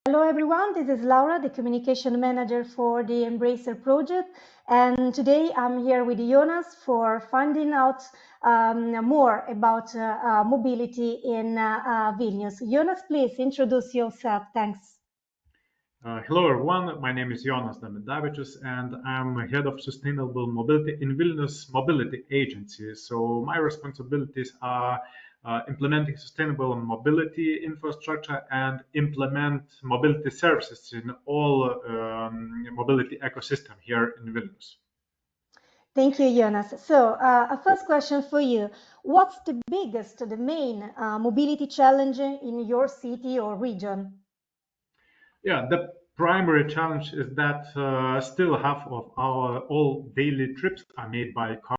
Hello everyone, this is Laura, the communication manager for the Embracer project, and today I'm here with Jonas for finding out more about mobility in Vilnius. Jonas, please introduce yourself. Thanks. Hello everyone, my name is Jonas Damidavičius and I'm head of sustainable mobility in Vilnius Mobility Agency. So my responsibilities are implementing sustainable mobility infrastructure and implement mobility services in all mobility ecosystem here in Vilnius. Thank you, Jonas. So, a first question for you. What's the biggest, the main mobility challenge in your city or region? Yeah, the primary challenge is that still half of our all daily trips are made by cars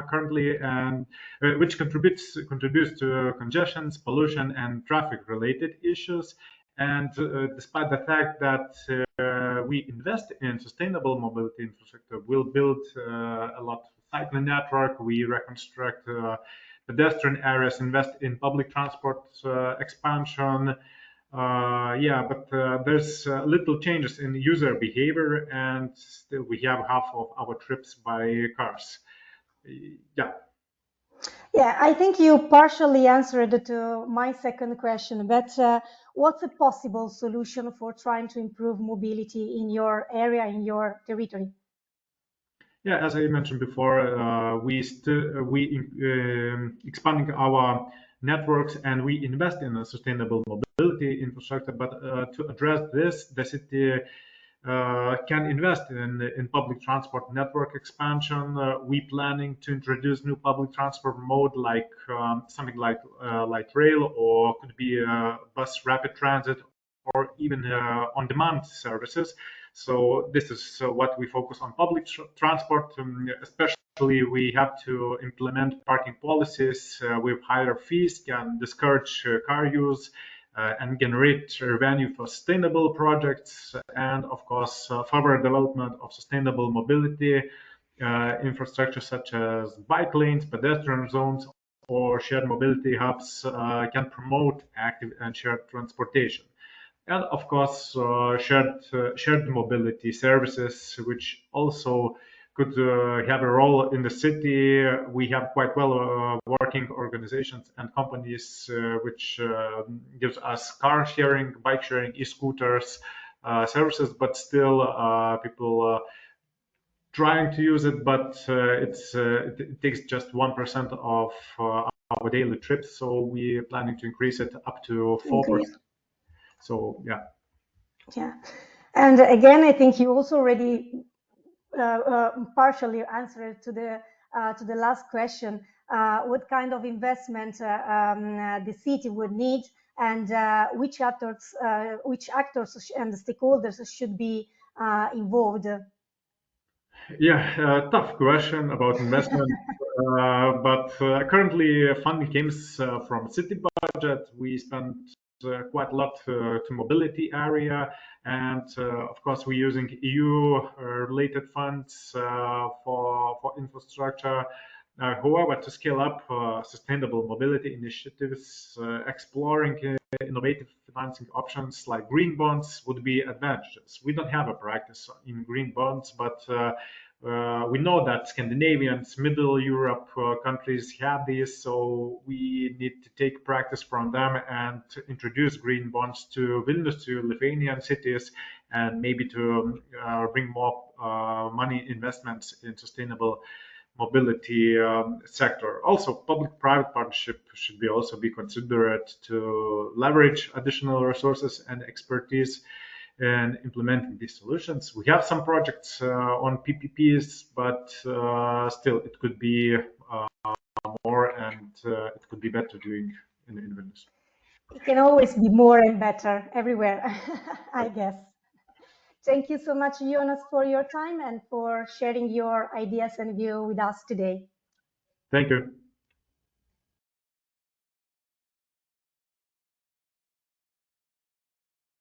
currently, and which contributes to congestions, pollution, and traffic-related issues. And despite the fact that we invest in sustainable mobility infrastructure, we'll build a lot of cycling network, we reconstruct pedestrian areas, invest in public transport expansion. Yeah, but there's little changes in user behavior, and still we have half of our trips by cars. Yeah. Yeah, I think you partially answered to my second question, but what's a possible solution for trying to improve mobility in your area, in your territory? Yeah, as I mentioned before, we expanding our networks and we invest in a sustainable mobility infrastructure. But to address this, the city can invest in public transport network expansion. We planning to introduce new public transport mode like something like light rail, or could be bus rapid transit, or even on-demand services. So this is what we focus on public transport. Especially, we have to implement parking policies with higher fees, can discourage car use, and generate revenue for sustainable projects, and of course, further development of sustainable mobility infrastructure such as bike lanes, pedestrian zones, or shared mobility hubs can promote active and shared transportation. And of course, shared mobility services, which also could have a role in the city. We have quite well working organizations and companies which gives us car sharing, bike sharing, e-scooters services, but still people trying to use it, but it takes just 1% of our daily trips. So we're planning to increase it up to 4%. So yeah. Yeah, and again, I think you also already partially answered to the last question. What kind of investment the city would need, and which actors and stakeholders should be involved? Yeah, tough question about investment. But currently, funding comes from city budget. We spend quite a lot to mobility area, and of course, we're using EU related funds for infrastructure. However, to scale up sustainable mobility initiatives, exploring innovative financing options like green bonds would be advantageous. We don't have a practice in green bonds, but we know that Scandinavians, Middle Europe countries have these, so we need to take practice from them and to introduce green bonds to Vilnius, to Lithuanian cities, and maybe to bring more money investments in sustainable mobility sector. Also, public-private partnership should be also be considered to leverage additional resources and expertise in implementing these solutions. We have some projects on PPPs, but still it could be more, and it could be better doing in Vilnius. It can always be more and better everywhere, I guess. Thank you so much, Jonas, for your time and for sharing your ideas and view with us today. Thank you.